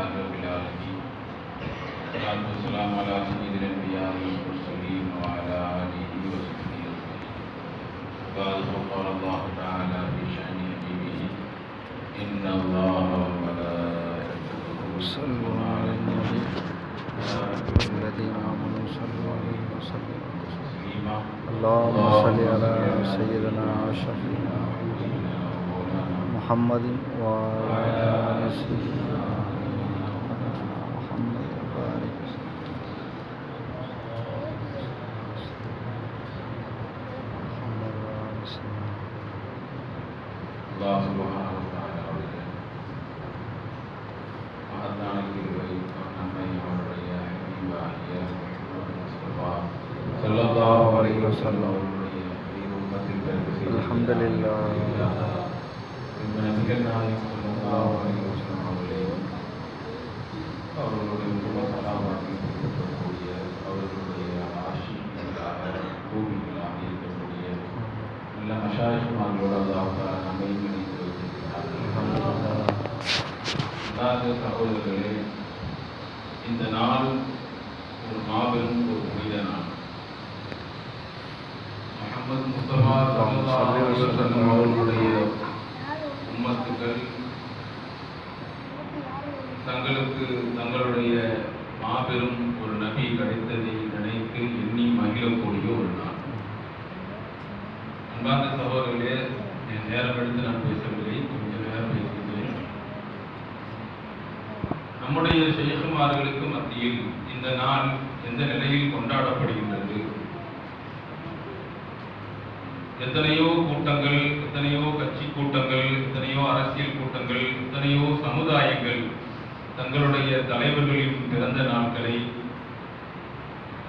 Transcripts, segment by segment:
لله رب العالمين والصلاة والسلام على سيد الأنبياء والمرسلين وعلى آله وصحبه أجمعين. قال الله تعالى في شأن حبيبه إن الله وملائكته يصلون على النبي يا أيها الذين آمنوا صلوا عليه وسلموا تسليما. اللهم صل على سيدنا وشفيعنا محمد وعلى آل سيدنا محمد وبارك وسلم. الله سبحانه وتعالى மகத்தான கிருபை நம்மை அவருடைய ஹபீபாகிய முஹம்மது முஸ்தபா ஸல்லல்லாஹு அலைஹி வஸல்லம் அவருடைய உம்மத்தில் பிறகு அல்ஹம்துலில்லாஹ் இந்த நபிகள் நாயகம் ஸல்லல்லாஹு அலைஹி வஸல்லம் அவர்களுடைய குடும்ப சலாமாக்கி இருக்கக்கூடிய அவர்களுடைய ஆஷிகளாக கூலிகளாக இருக்கக்கூடிய நல்ல மஷாயிஹ்மார்களோடு அல்லாஹ் தஆலா நம்மை இணைத்து வைத்திருக்கிறார். சகோதரர்களே, இந்த நாள் ஒரு மாபெரும் ஒரு புனித நாள். முஹம்மது முஸ்தபா ஸல்லல்லாஹு அலைஹி வஸல்லம் அவர்களுடைய உம்மத்துக்கள் தங்களுக்கு தங்களுடைய மாபெரும் ஒரு நபி கிடைத்ததை நினைத்து எண்ணி மகிழக்கூடிய ஒரு நாள். அன்பார்ந்த சகோதரர்களே, நேரம் எடுத்து நான் பேசவில்லை, கொஞ்சம் நேரம் பேசுகிறேன். நம்முடைய ஷேகுமார்களுக்கு மத்தியில் இந்த நாள் எந்த நிலையில் கொண்டாடப்படுகின்றது? எத்தனையோ கூட்டங்கள், எத்தனையோ கட்சி கூட்டங்கள், எத்தனையோ அரசியல் கூட்டங்கள், எத்தனையோ சமுதாயங்கள் தங்களுடைய தலைவர்களின் பிறந்த நாட்களை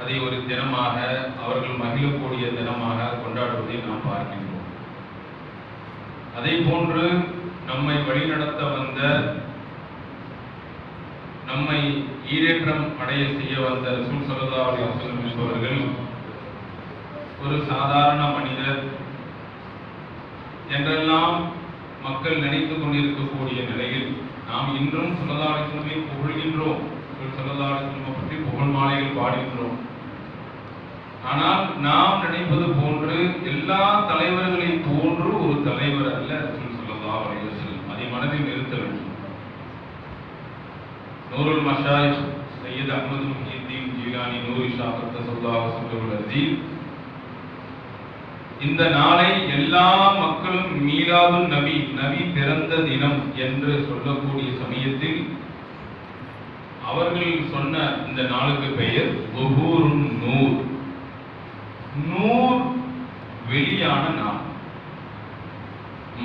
அதை ஒரு தினமாக அவர்கள் மகிழக்கூடிய தினமாக கொண்டாடுவதை நாம் பார்க்கின்றோம். அதே போன்று நம்மை வழிநடத்த வந்த, நம்மை ஈரேற்றம் அடைய செய்ய வந்த ரசூல் ஸல்லல்லாஹு அலைஹி வஸல்லம் என்பவர்கள் ஒரு சாதாரண மனிதர் என்றெல்லாம் மக்கள் நினைத்துக் கொண்டிருக்கக்கூடிய நிலையில் நாம் இன்றும் ஸல்லல்லாஹு அலைஹி வஸல்லமை புகழ்கின்றோம், ஸல்லல்லாஹு அலைஹி வஸல்லம் பற்றி புகழ் மாலைகள் பாடுகின்றோம். ஆனால் நாம் நினைப்பது போன்று எல்லா தலைவர்களையும் போன்று ஒரு தலைவர் அல்ல ரசூல் ஸல்லல்லாஹு அலைஹி வஸல்லம். அதை மனதில் நிறுத்த வேண்டும். நூருல் மஷாயிக் சையத் அஹ்மது முஹியுத்தீன் ஜீலானி நூரி ஷா கத்தஸல்லாஹு சிர்ருல் அஸீஸ் இந்த நாளை எல்லா மக்களும் மீலாதுன் நபி, நபி பிறந்த தினம் என்று சொல்லக்கூடிய சமயத்தில் அவர்கள் சொன்ன இந்த நாளுக்கு பெயர் ظுஹூருன் நூர். நூர் வெளியான நாள்,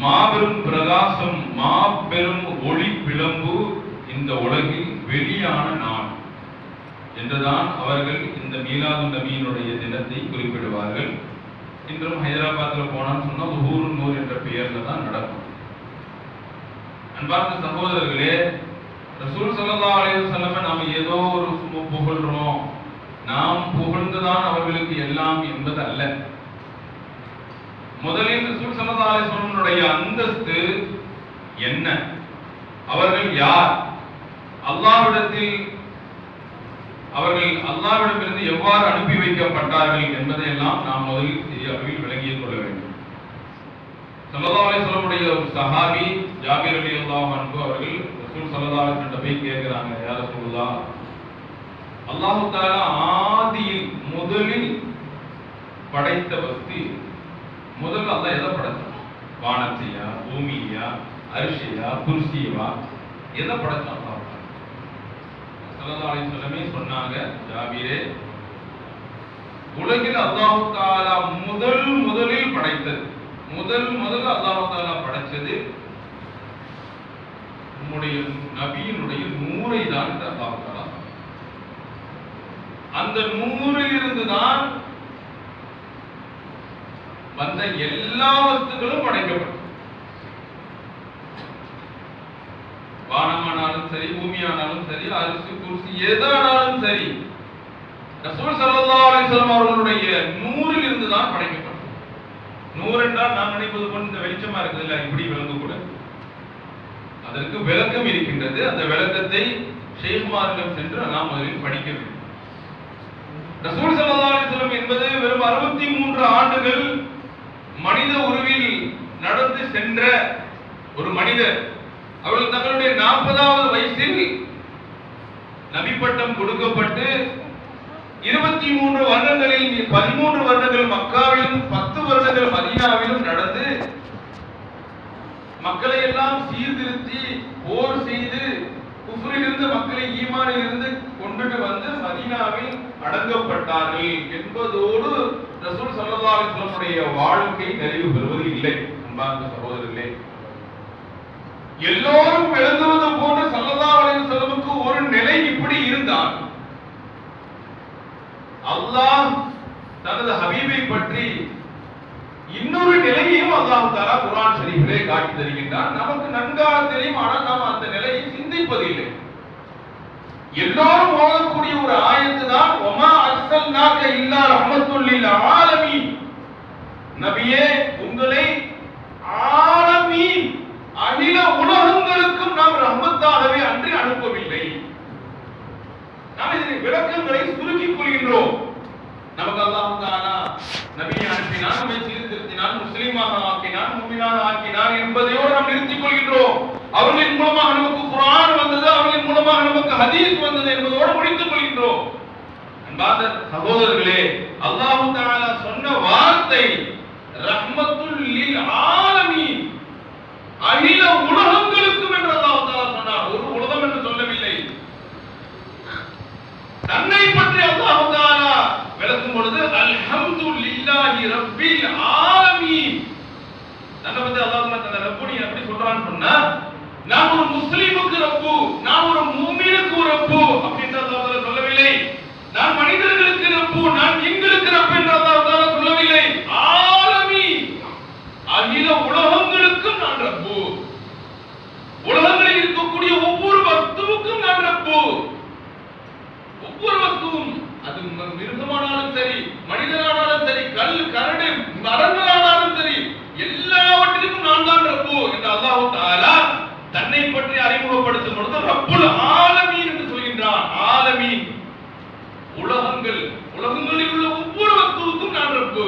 மாபெரும் பிரகாசம், மாபெரும் ஒளி பிளம்பு இந்த உலகில் வெளியான நாள் என்றுதான் அவர்கள் இந்த மீலாதுன் நபியினுடைய தினத்தை குறிப்பிடுவார்கள். இன்றும் ஹைதராபாத்தில் போனான்னு சொன்னா ظுஹூருன் நூர் என்ற பெயர்ல தான் நடக்கும். அன்பார்ந்த சகோதரர்களே, ரசூல் ஸல்லல்லாஹு அலைஹி வஸல்லம் நாம ஏதோ ஒரு புகழ்றோம், நாம் புகழ்ந்துதான் அவர்களுக்கு எல்லாம் என்பது அல்ல. முதலில் ரசூல் ஸல்லல்லாஹு அலைஹி வஸல்லமுடைய அந்தஸ்து என்ன, அவர்கள் யார், அல்லாஹ்விடத்தில் அவர்கள் அல்லாஹ்விடமிருந்து எவ்வாறு அனுப்பி வைக்கப்பட்டார்கள் என்பதை எல்லாம் நாம் முதலில் அறிவில் விளங்கிக் கொள்ள வேண்டும். ஸல்லல்லாஹு அலைஹி வஸல்லமுடைய ஒரு சஹாபி ஜாபிர் ரலியல்லாஹு அன்ஹு அவர்கள் ரசூல் ஸல்லல்லாஹு அலைஹி வஸல்லம் போய் கேட்கிறாங்க, யா ரசூலுல்லாஹ், அல்லாஹ் தஆலா ஆதியில் முதலில் படைத்த வஸ்து, முதல்ல அல்லாஹ் எதை படைச்சான்? வானத்தையா, பூமியா, அரிசியா, குர்சியவா, எதை படைச்சான்? ஸல்லல்லாஹு அலைஹி வஸல்லம் சொன்னாங்க, ஜாபீரே, உலகில் அல்லாஹ் தஆலா முதலில் படைத்தது, முதல்ல அல்லாஹ் தஆலா படைச்சது நம்முடைய நபியினுடைய நூரை தான் அல்லாஹ் தஆலா. அந்த நூறில் இருந்து தான் வந்த எல்லா வஸ்துக்களும் படைக்கப்பட்டது. வானமானாலும் சரி, பூமியானாலும் சரி, அரிசி குர்சி எதானாலும் சரி, ரசூல் ஸல்லல்லாஹு அலைஹி வஸல்லம் அவர்களுடைய நூறில் இருந்து தான் படைக்கப்பட்டது. நூறு என்றால் நாம் நினைப்பது போல் இந்த வெளிச்சமா இருக்குது இல்ல, இப்படி விளங்க கூட அதற்கு விளக்கம் இருக்கின்றது. அந்த விளக்கத்தை ஷேகுமாரிடம் சென்று நாம் முதலில் படிக்க வேண்டும். ரசூல் ஸல்லல்லாஹு அலைஹி வஸல்லம் என்பது வெறும் 63 ஆண்டுகள் மனித உருவில் நடந்து சென்ற ஒரு மனிதர். அவர்கள் தங்களுடைய 40வது வயசில் நபி பட்டம் கொடுக்கப்பட்டு 23 வருடங்களில் 13 வருடங்கள் மக்காவிலும் 10 வருடங்கள் மதீனாவிலும் நடந்து மக்களை எல்லாம் சீர்திருத்தி போர் செய்து குஃப்ரிலிருந்து மக்களை ஈமானில் இருந்து கொண்டுட்டு வந்து மதீனாவில் அடங்கப்பட்டார்கள் என்பதோடு ரசூல் ஸல்லல்லாஹு அலைஹி வஸல்லம் வாழ்க்கை நிறைவு பெறுவது இல்லை. அன்பார்ந்த சகோதரர்களே, எல்லோரும் எழுதுவது போன்று ஸல்லல்லாஹு அலைஹி வஸல்லமுக்கு ஒரு நிலை இப்படி இருந்தால் அல்லாஹ் தனது ஹபீபை பற்றி இன்னொரு நிலையையும் அல்லாஹ் தஆலா குர்ஆன் ஷரீஃபிலே காட்டி தருகின்றார். நமக்கு நன்காக தெரியும், ஆனால் நாம் அந்த நிலையை சிந்திப்பதில்லை. எல்லோரும் ஓதக்கூடிய ஒரு ஆயத்து தான் வமா அர்ஸல்நாக இல்லா ரஹ்மத்துல் லில் ஆலமீன். நபியே, உங்களை ஆலமீன் அகில உலகங்களுக்கும் நாம் ரஹ்மத்தாகவே அன்றி அனுப்பவில்லை. நாம் இதன் விளக்கங்களை சுருக்கிக் கொள்கின்றோம். நமக்கு அல்லாஹ் தஆலா நபியை அனுப்பினார், நம்மை சீர்திருத்தினார், முஸ்லிமாக ஆக்கினார், முஃமினாக ஆக்கினார் என்பதையோடு நாம் நிறுத்திக் கொள்கின்றோம். அவர்களின் மூலமாக நமக்கு குர்ஆன் வந்தது, அவர்களின் மூலமாக நமக்கு ஹதீஸ் வந்தது என்பதோடு முடித்துக் கொள்கின்றோம். அன்பார்ந்த சகோதரர்களே, அல்லாஹ் தஆலா சொன்ன வார்த்தை ரஹ்மத்துல் லில் ஆலமீன், அகில உலகங்களுக்கும் என்று அல்லாஹ் தஆலா சொன்னார். ஒரு உலகம் என்று சொல்லவில்லை. தன்னை பற்றி அல்லாஹ் தஆலா விளக்கும் பொழுது அல்ஹம்துலில்லாஹி ரப்பில் ஆலமீன். தன்னை பற்றி அல்லாஹ் தஆலா ரப்புனி அப்படி சொல்றான்னு சொன்னா, நான் ஒரு முஸ்லிமுக்கு ரப்பு, நான் ஒரு மூமினுக்கு ரப்பு அப்படின்ற அல்லாஹ் தஆலா சொல்லவில்லை. நான் மனிதர்களுக்கு ரப்பு, நான் ஜின்களுக்கு ரப்பு என்று அல்லாஹ் தஆலா சொல்லவில்லை. ஆலமீன், அகில உலகங்களுக்கும் நான் ரப்பு. உலகங்களில் இருக்கக்கூடிய ஒவ்வொரு வஸ்துவுக்கும் நான் ரப்பு. ஒவ்வொரு வஸ்துவும், அது மிருகமானாலும் சரி, மனிதனானாலும் சரி, கல் கரடு மரங்களானாலும் சரி, எல்லாவற்றிற்கும் நான் தான் ரப்பு என்று அல்லாஹ் தஆலா தன்னை பற்றி அறிமுகப்படுத்தும் பொழுது ரப்புல் ஆலமீன் என்று சொல்கின்றான். ஆலமீன், உலகங்கள், உலகங்களில் உள்ள ஒவ்வொரு வஸ்துவுக்கும் நான் ரப்பு.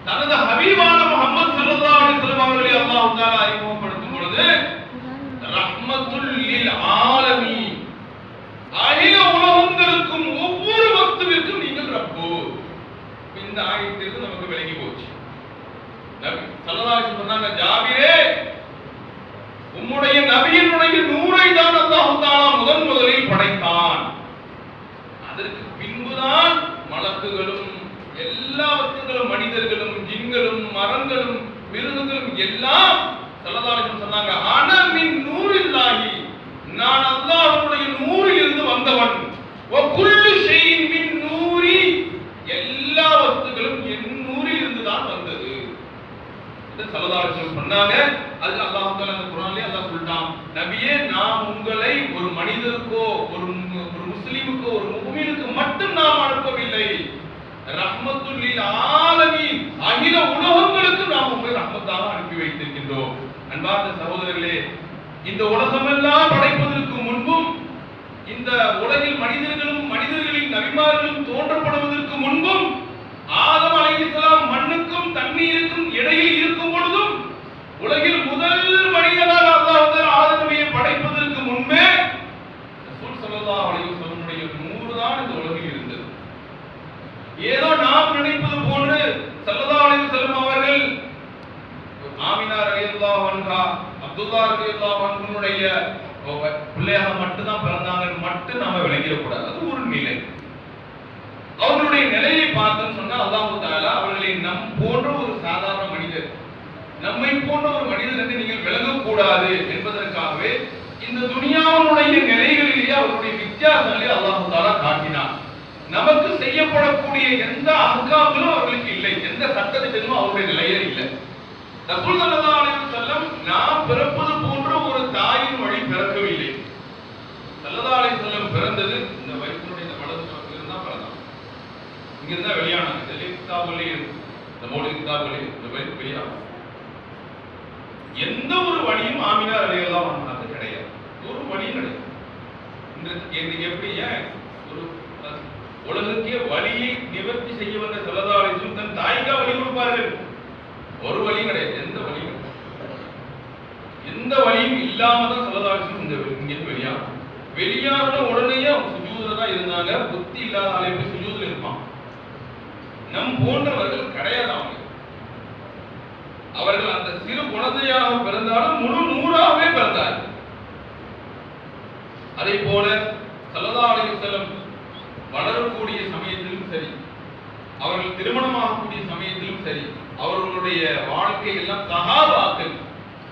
தனது ஹபீபான முஹம்மது ஸல்லல்லாஹு அலைஹி வஸல்லம் அவர்களை அல்லாஹ் தஆலா அறிமுகப்படுத்தும் பொழுது ரஹ்மத்துல் லில் ஆலமீன், அகில உலகங்களுக்கும் ஒவ்வொரு வஸ்துவிற்கும் நீங்கள் ரப்பு. இந்த ஆயத்திலிருந்து நமக்கு விளங்கி போச்சு. நபி ஸல்லல்லாஹு அலைஹி வஸல்லம் சொன்னாங்க, ஜாபிரே, உம்முடைய நபியினுடைய நூரை தான் அல்லாஹ் தஆலா முதலில் படைத்தான். அதற்கு பின்புதான் மலக்குகளும் எல்லா வஸ்துகளும், மனிதர்களும், ஜின்களும், மரங்களும், மிருகங்களும் எல்லாம் ஸல்லல்லாஹு அலைஹி வஸல்லம் சொன்னாங்க, அன மின் நூரில்லாஹி, நான் அல்லாஹ்வுடைய நூறில் இருந்து வந்தவன். வ குல்லு ஷைஇன் மின் நூரி, எல்லா வஸ்துகளும் என் நூறில் இருந்து தான் வந்தது என்று ஸல்லல்லாஹு அலைஹி வஸல்லம் சொன்னாங்க. அது அல்லாஹ் தஆலா அந்த குர்ஆனிலே அல்லாஹ் சொல்றான், நபியே, நான் உங்களை ஒரு மனிதருக்கோ ஒரு முஸ்லிமுக்கோ ஒரு முஃமினுக்கு மட்டும் நாம் அனுப்பவில்லை. ரஹ்மத்துல் லில் ஆலமீன், அகில உலகங்களுக்கு நாம் உங்களை ரஹ்மத்தாக அனுப்பி வைத்திருக்கின்றோம். அன்பார்ந்த சகோதரர்களே, இந்த உலகமெல்லாம் படைப்பதற்கு முன்பும், இந்த உலகில் மனிதர்களின் நபிமார்களும் தோன்றப்படுவதற்கு முன்பும், ஆதம் அலைஹிஸ்ஸலாம் மண்ணுக்கும் தண்ணீருக்கும் இடையில் இருக்கும் பொழுதும், உலகில் முதல் மனிதனாக அல்லாஹ் தஆலா ஆதம் நபியை படைப்பதற்கு முன்பே ரசூல் ஸல்லல்லாஹு அலைஹி வஸல்லம் நூறு தான் இந்த உலகில் இருந்தது. ஏதோ நாம் நினைப்பது போன்று ஸல்லல்லாஹு அலைஹி வஸல்லம் அவர்கள் ஆமினா ரலியல்லாஹு அன்ஹா, அப்துல்லா ரலியல்லாஹு அன்ஹுடைய பிள்ளையாக மட்டும் தான் பிறந்தாங்க மட்டும் நாம விளங்கிடக்கூடாது. அது ஒரு நிலை. அவர்களுடைய நிலையை பார்த்தோம்னு சொன்னா அல்லாஹ் தஆலா அவர்களை நம் போன்ற ஒரு சாதாரண மனிதர், நம்மை போன்ற ஒரு மனிதர் என்று நீங்கள் விளங்கக்கூடாது என்பதற்காகவே இந்த துனியாவுடைய நிலைகளிலேயே அவருடைய வித்தியாசங்களை அல்லாஹ் தஆலா காட்டினார். நமக்கு செய்யப்படக்கூடிய எந்த அஹ்காம்களும் அவர்களுக்கு இல்லை, எந்த சட்டத்திட்டமும் அவருடைய நிலையே இல்லை. ரசூல் ஸல்லல்லாஹு அலைஹி வஸல்லம் நாம் பிறப்பது போன்ற ஒரு தாயின் வழி பிறக்கவில்லை. ஸல்லல்லாஹு அலைஹி வஸல்லம் பிறந்தது இந்த வயிற்றினுடைய இந்த வலது பக்கத்தில் தான் பிறந்தாங்க. இங்க இருந்தா வெளியானாங்க. இந்த கிதாபுகளே இந்த மௌலிக் கிதாபுகளே இந்த வயிற்று வெளியானாங்க. எந்த ஒரு வழியும் ஆமினா ரலியல்லாஹு அன்ஹா கிடையாது, ஒரு வழியும் கிடையாது. எப்படி ஒரு உலகுக்கே வழியை நிவர்த்தி செய்ய வந்த ஸல்லல்லாஹு அலைஹி வஸல்லம் தன் தாய்க்கா வழி கொடுப்பார்கள். ஒரு வழியும் கிடையாது, எந்த வழியும் இல்லாம தான் ஸல்லல்லாஹு அலைஹி வஸல்லம் இங்கிருந்து வெளியான உடனே சுஜூதுல தான் இருந்தாங்க. புத்தி இல்லாத ஆளை போய் சுஜூதுல இருப்பான். நம் போன்றவர்கள் கிடையாது. அவர்கள் அந்த சிறு குழந்தையாக பிறந்தாலும் முழு நூறாகவே பிறந்தார்கள். அதே போல ஸல்லல்லாஹு அலைஹி வஸல்லம் வளரக்கூடிய சமயத்திலும் சரி, அவர்கள் திருமணமாகக்கூடிய சமயத்திலும் சரி, அவர்களுடைய வாழ்க்கை எல்லாம் சஹாபாக்கள்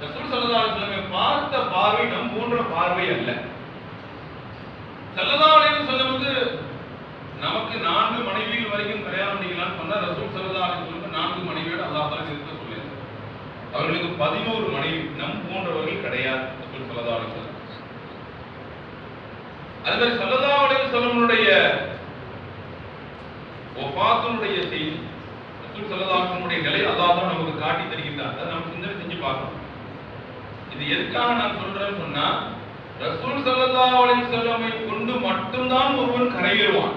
ரசூல் ஸல்லல்லாஹு அலைஹி வஸல்லம் பார்த்த பார்வை நம் போன்ற பார்வை அல்ல. ஸல்லல்லாஹு அலைஹி வஸல்லமுக்கு நமக்கு 4 மனைவிகள் வரைக்கும் கல்யாணம் பண்ணிக்கலாம்னு சொன்னா ரசூல் ஸல்லல்லாஹு அலைஹி வஸல்லம் 4 மனைவியோட அல்லாஹ் தஆலா இருக்க சொல்லியிருக்கார். அவர்களுக்கு 11 மனைவி, நம் போன்றவர்கள் கிடையாது ரசூல் ஸல்லல்லாஹு அலைஹி வஸல்லம். அதே ஸல்லல்லாஹு அலைஹி வஸல்லமுடைய வஃபாத்துடைய செய்தி, ரசூல் ஸல்லல்லாஹு அலைஹி வஸல்லமுடைய நிலை அல்லாஹ் தான் நமக்கு காட்டி தருகிறார். அதை நம்ம சிந்தனை செஞ்சு பார்க்கணும். இது எதுக்காக நான் சொல்றேன்னு சொன்னா, ரசூல் ஸல்லல்லாஹு அலைஹி வஸல்லமை கொண்டு மட்டும்தான் ஒருவன் கரையேறுவான்.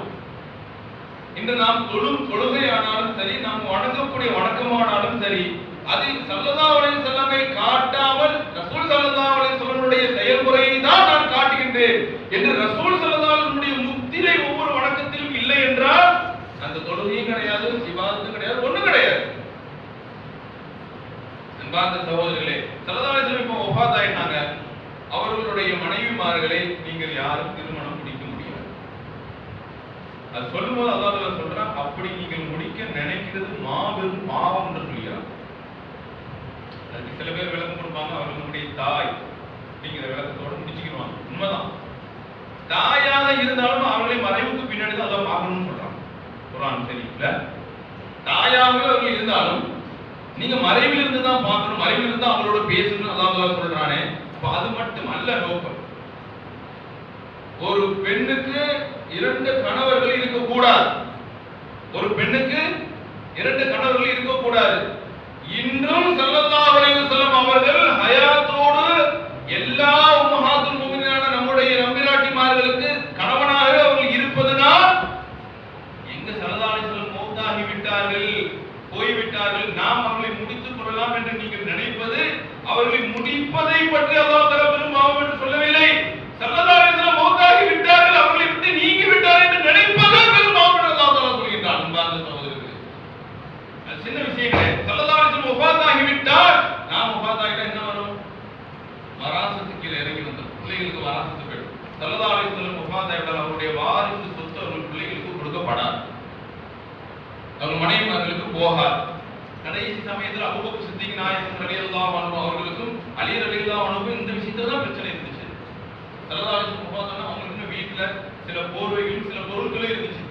இன்று நாம் தொழும் தொழுகையானாலும் சரி, நாம் வணங்கக்கூடிய வணக்கமானாலும் சரி, அதில் ஸல்லல்லாஹு அலைஹி வஸல்லமை காட்டாமல் ரசூல் ஸல்லல்லாஹு அலைஹி வஸல்லமுடைய செயல்முறையை தான் நான் காட்டுகின்றேன் என்று ரசூல் ஸல்லல்லாஹு அலைஹி வஸல்லமுடைய முத்திரை ஒவ்வொரு வணக்கத்திலும் இல்லை என்றால் அந்த தொழுகையும் கிடையாது, இபாதத்தும் கிடையாது, ஒண்ணும் கிடையாது. அன்பார்ந்த சகோதரர்களே, ஸல்லல்லாஹு அலைஹி வஸல்லம் இப்போ வஃபாத் ஆயிட்டாங்க. அவர்களுடைய மனைவிமார்களை நீங்கள் யாரும் திருமணம் முடிக்க முடியாது. அது சொல்லும்போது அல்லாஹ் தஆலா சொல்றான், அப்படி நீங்கள் முடிக்க நினைக்கிறது மாபெரும் பாவம் என்று சொல்கிறார். அதுக்கு சில பேர் விளக்கம் கொடுப்பாங்க, அவர்களுடைய தாய் அப்படிங்கிற விளக்கத்தோடு முடிச்சுக்கிடுவாங்க. உண்மைதான், தாயாக இருந்தாலும் அவர்களை மறைவுக்கு பின்னாடி தான் அதை பார்க்கணும்னு சொல்றாங்க குர்ஆன். சரிங்கள, தாயாகவே அவர்கள் இருந்தாலும் நீங்க மறைவில் இருந்து தான் பார்க்கணும், மறைவில் இருந்து அவங்களோட பேசணும் அல்லாஹ் தஆலா சொல்றானே. அது மட்டும் அல்ல நோக்கம். ஒரு பெண்ணுக்கு 2 கணவர்கள் இருக்கக்கூடாது. ஒரு பெண்ணுக்கு 2 கணவர்கள் இருக்கக்கூடாது. இன்றும் ஸல்லல்லாஹு அலைஹி வஸல்லம் அவர்கள் ஹயாத்தோடு எல்லா உம்மஹாத்துல் முஃமினீனான நம்முடைய நம்பிராட்டிமார்களுக்கு கணவனாக அவர்கள் இருப்பதனால் எங்க ஸல்லல்லாஹு அலைஹி வஸல்லம் மௌத்தாகி விட்டார்கள், போய்விட்டார்கள், நாம் அவர்களை முடித்துக் கொள்ளலாம் என்று நீங்கள் நினைப்பது, அவர்களை முடிப்பதை பற்றி அல்லாஹ் தஆலா பெரும் பாவம் என்று சொல்லவில்லை. ஸல்லல்லாஹு அலைஹி வஸல்லம் மௌத்தாகி விட்டார்கள், அவர்களை விட்டு நீங்கி விட்டார்கள் என்று நினைப்பதே பெரும் பாவம் என்று அல்லாஹ் தஆலா சொல்கிறார். அன்பார்ந்த சகோதரர்களே, அது சின்ன விஷயம் கிடையாது. ஸல்லல்லாஹு அலைஹி வஸல்லம் வஃபாத் ஆகி விட்டால், நாம் வஃபாத் ஆகிட்டா என்ன வரும்? வராசத்துக்கு கீழே இறங்கி வந்து பிள்ளைகளுக்கு வராசத்து போயிடும். ஸல்லல்லாஹு அலைஹி வஸல்லம் வஃபாத் ஆகிட்டால் அவருடைய வாரிசு சொத்து அவர்கள் பிள்ளைகளுக்கு கொடுக்கப்படாது, அவர் மனைவிமார்களுக்கு போகாது. கடைசி சமயத்தில் அபூபக்கர் சித்திக் நாயகம் ரலியல்லாஹு அன்ஹு அவர்களுக்கும் அலி ரலியல்லாஹு அன்ஹுக்கும் இந்த விஷயத்துல தான் பிரச்சனை இருந்துச்சு. ஸல்லல்லாஹு அலைஹி வஸல்லம் பார்த்தோன்னா அவங்களுக்கு வீட்டுல சில போர்வைகளும் சில பொருட்களும் இருந்துச்சு.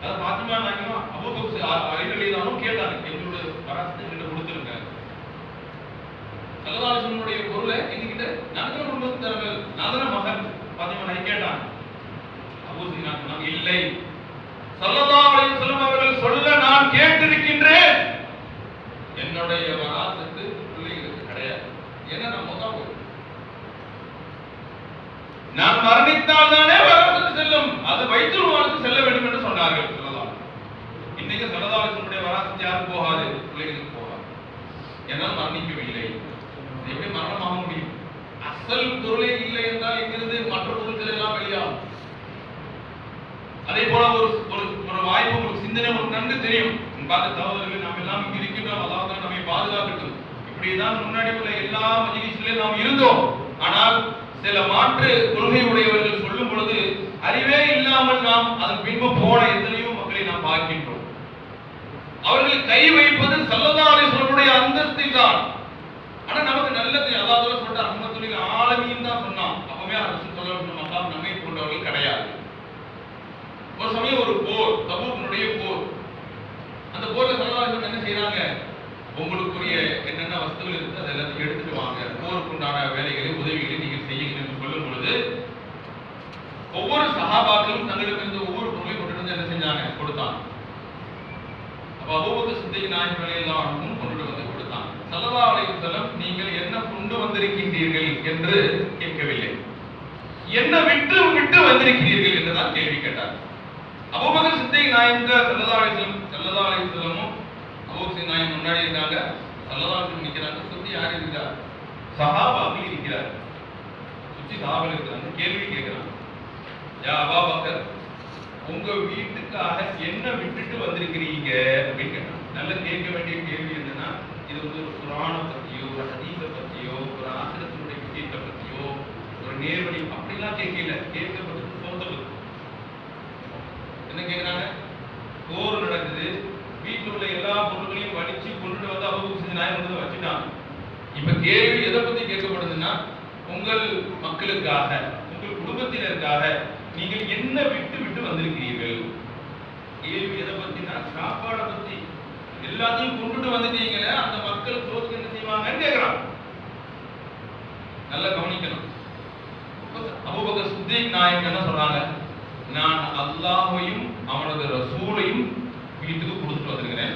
அதை பாத்திமா நாயகம் அபூபக்கர் அலி ரலியல்லாஹு அன்ஹு கேட்டாங்க, எங்களோட வராசத்தை எங்கிட்ட கொடுத்துருங்க. ஸல்லல்லாஹு அலைஹி வஸல்லமுடைய பொருளை எங்ககிட்ட நாங்க கொண்டு தரங்க, நான் தானே மகன். பாத்திமா நாயகம் கேட்டாங்க. அபூபக்கர் நாயகம் இல்லை, ஸல்லல்லாஹு அலைஹி வஸல்லம் அவர்கள் சொல்ல நான் கேட்டிருக்கின்றேன், என்னுடைய வராசத்து பிள்ளைகளுக்கு கிடையாது. ஏன்னா நான் மொத்தம் நான் மரணித்தால் தானே வராசத்து செல்லும், அது பைத்துல் மாலுக்கு செல்ல வேண்டும் என்று சொன்னார்கள் ஸல்லல்லாஹு. இன்னைக்கு ஸல்லல்லாஹு அலைஹி வஸல்லம் வராசத்து யாருக்கு போகாது? பிள்ளைகளுக்கு போகாது. என்னால் மரணிக்கவில்லை, எப்படி மரணமாக முடியும்? அசல் பொருளே இல்லை என்றால் இங்கிருந்து மற்ற பொருட்கள் எல்லாம் வெளியாகும். அதே போல ஒரு வாய்ப்பு உங்களுக்கு சிந்தனை உங்களுக்கு நன்கு தெரியும். பார்த்த சகோதரர்கள், நாம் எல்லாம் இங்கு இருக்கின்றோம், அல்லாஹ் நம்மை பாதுகாக்கட்டும். இப்படிதான் முன்னாடி உள்ள எல்லா மஜ்லிஸ்களிலும் நாம் இருந்தோம். ஆனால் சில மாற்று கொள்கை உடையவர்கள் சொல்லும் பொழுது அறிவே இல்லாமல் நாம் அதன் பின்பு போன எத்தனையோ மக்களை நாம் பார்க்கின்றோம். அவர்கள் கை வைப்பது ஸல்லல்லாஹு அலைஹி வஸல்லம் அந்தஸ்தில் தான். ஆனா நமக்கு நல்லது அல்லாஹ் தஆலா சொல்றார், ரஹ்மத்துல் ஆலமீன் தான் சொன்னான். அப்பவே ரசூல் ஸல்லல்லாஹு அலைஹி வஸல்லம் நம்மை போன்றவர்கள் கிடையாது. ஒரு சமயம் ஒரு போர், தபூக்குடைய போர். அந்த போர்ல ஸல்லல்லாஹு அலைஹி வஸல்லம் என்ன செய்றாங்க? உங்களுக்குரிய என்னென்ன வஸ்துகள் இருக்கு அதை எல்லாத்தையும் எடுத்துட்டு வாங்க, போருக்குண்டான வேலைகளை உதவிகளை நீங்கள் செய்யுங்கள் என்று சொல்லும் பொழுது ஒவ்வொரு சஹாபாக்களும் தங்களுக்கு இருந்த ஒவ்வொரு பொருளையும் கொண்டு வந்து என்ன செஞ்சாங்க? கொடுத்தாங்க. அப்ப அபூபக்கர் சித்திக் நாயகம் ரலியல்லாஹு அன்ஹு கொண்டு வந்து கொடுத்தாங்க. ஸல்லல்லாஹு அலைஹி வஸல்லம் நீங்கள் என்ன கொண்டு வந்திருக்கின்றீர்கள் என்று கேட்கவில்லை. என்ன விட்டு விட்டு வந்திருக்கிறீர்கள் என்றுதான் கேள்வி கேட்டார். அபூபக்கர் சித்திக் நாயகம் ஸல்லல்லாஹு அலைஹி வஸல்லம் அபூபக்கர் நாயகம் முன்னாடி இருக்காங்க, ஸல்லல்லாஹு அலைஹி வஸல்லம் நிக்கிறாங்க, சுத்தி யார் இருக்கா? சஹாபாக்கள் இருக்கிறார். சுத்தி சஹாபாக்கள் இருக்காங்க. கேள்வி கேட்கிறாங்க, யா அபூபக்கர், உங்க வீட்டுக்காக என்ன விட்டுட்டு வந்திருக்கிறீங்க அப்படின்னு கேட்டாங்க. நல்ல கேட்க வேண்டிய கேள்வி என்னன்னா, இது வந்து ஒரு குர்ஆனை பத்தியோ ஒரு ஹதீஸை பத்தியோ ஒரு ஆசிரியத்தினுடைய விஷயத்தை பத்தியோ ஒரு நேர்வழி அப்படிலாம் கேட்கல. கேட்கப்பட்டது சொந்த பத்தி. என்ன கேட்கிறாங்க? போர் நடக்குது, வீட்டில் உள்ள எல்லா பொருட்களையும் வடிச்சு கொண்டுட்டு வந்து அபூபக்கர் நாயகம் கொண்டு வச்சுட்டாங்க. இப்ப கேள்வி எதை பத்தி கேட்கப்படுதுன்னா, உங்கள் மக்களுக்காக உங்கள் குடும்பத்தினருக்காக நீங்கள் என்ன விட்டு விட்டு வந்திருக்கிறீர்கள். கேள்வி எதை பத்தினா சாப்பாடை பத்தி. எல்லாத்தையும் கொண்டுட்டு வந்துட்டீங்களே, அந்த மக்கள் சோத்துக்கு என்ன செய்வாங்கன்னு கேட்கிறான். நல்லா கவனிக்கணும். அபூபக்கர் சித்திக் நாயகம் என்ன சொல்றாங்க? நான் அல்லாஹ்வையும் அவனது ரசூலையும் வீட்டுக்கு கொடுத்துட்டு வந்திருக்கிறேன்.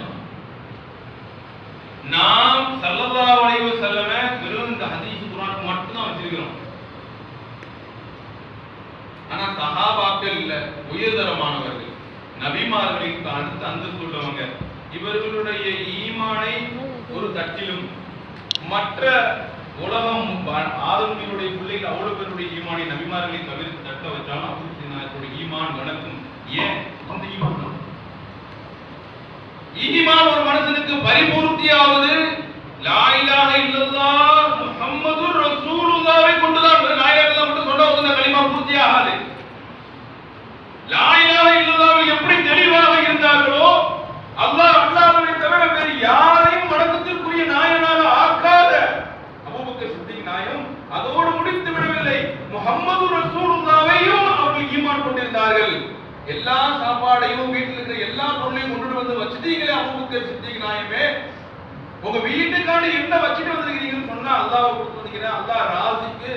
நாம் ஸல்லல்லாஹு அலைஹி வஸல்லம் வெறும் இந்த ஹதீஸ் குர்ஆன் மட்டும் தான் வச்சிருக்கிறோம். ஆனா சஹாபாக்கள் இல்ல, உயர்தரமானவர்கள், நபிமார்களுக்கு அடுத்த அந்தஸ்து உள்ளவங்க. இவர்களுடைய ஈமானை ஒரு தட்டிலும் மற்ற உலகம் ஆதமுடைய பிள்ளைகள் அவ்வளவு பேருடைய ஈமானை நபிமார்களை தவிர்த்து தட்ட வச்சாலும் அபூபக்கர் நாயகத்துடைய ஈமான் வணக்கம். ஏன் அந்த ஈமான்? ஈமான் ஒரு மனுஷனுக்கு பரிபூர்த்தியாவது லா இலாஹ இல்லல்லாஹ் முஹம்மதுர் ரசூலுல்லாஹ்வை கொண்டுதான். லா இலாஹ இல்லல்லாஹ் மட்டும் சொன்னா அந்த கலிமா பூர்த்தி ஆகாது. லா இலாஹ இல்லல்லாஹ் எப்படி தெளிவாக இருந்தார்களோ, அல்லாஹ்வை தவிர வேறு யாரையும் வணக்கத்திற்குரிய நாயனாக ஆக்காத அபூபக்கர் சித்திக் நாயகம் அதோடு முடித்து விடவில்லை, முஹம்மதுர் ரசூலுல்லாஹ்வையும் அவர்கள் ஈமான் கொண்டிருந்தார்கள். எல்லா சாப்பாடையும் வீட்டில் இருக்கிற எல்லா பொருளையும் கொண்டுட்டு வந்து வச்சுட்டீங்களே அபூபக்கர் சித்திக் நாயகமே, உங்க வீட்டுக்காண்டி என்ன வச்சுட்டு வந்திருக்கீங்கன்னு சொன்னா அல்லாஹ்வை கொடுத்து வந்தீங்கன்னா, அல்லாஹ் ராசிக்கு,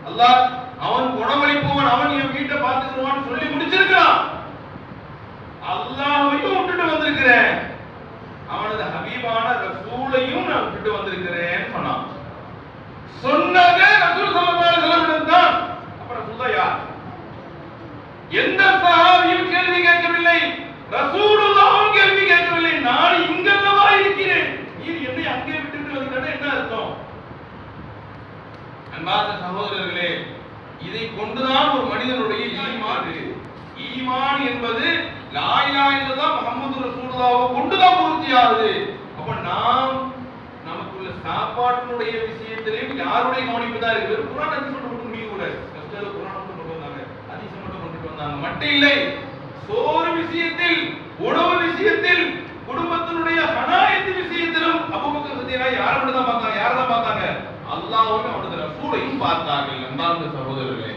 அல்லாஹ் அவன் உணவளிப்பவன், அவன் என் வீட்டை பார்த்துக்குவான்னு சொல்லி முடிச்சிருக்கான். அல்லாஹ்வையும் விட்டுட்டு வந்திருக்கிறேன், அவனது ஹபீபான ரசூலையும் நான் விட்டுட்டு வந்திருக்கிறேன் சொன்னான். சொன்னதே ரசூல் ஸல்லல்லாஹு அலைஹி வஸல்லம் தான். அப்புறம் சொல்லையா எந்த சஹாபியும் கேள்வி கேட்கவில்லை, ரசூலுல்லாஹ்வும் கேள்வி கேட்கவில்லை. நான் இங்கல்லவா இருக்கிறேன், நீ என்னை அங்கே விட்டுட்டு வந்தீங்கன்னா என்ன அர்த்தம்? அன்பார்ந்த சகோதரர்களே, இதை கொண்டுதான் ஒரு மனிதனுடைய ஈமான். ஈமான் என்பது லா இலாஹ இல்லல்லாஹ் முஹம்மது ரசூலுல்லாஹ்வை கொண்டுதான் பூர்த்தியாகுது. அப்ப நாம் நமக்குள்ள சாப்பாட்டினுடைய விஷயத்திலேயும் யாருடைய கவனிப்பு தான் இருக்கு? குர்ஆன் ஹதீஸ் மட்டும் முடிய கூடாது. கஷ்டத்துல குர்ஆன் மட்டும் கொண்டு வந்தாங்க, ஹதீஸ் மட்டும் கொண்டு வந்தாங்க மட்டும் இல்லை. சோறு விஷயத்தில், உணவு விஷயத்தில், குடும்பத்தினுடைய ஹனாயத்து விஷயத்திலும் அபூபக்கர் சித்திக் யாரை மட்டும் தான் பார்த்தாங்க? யாரை தான் பார்த்தாங்க? அல்லாஹ்வையும் அவனது ரசூலையும் பார்த்தார்கள். அன்பார்ந்த சகோதரர்களே,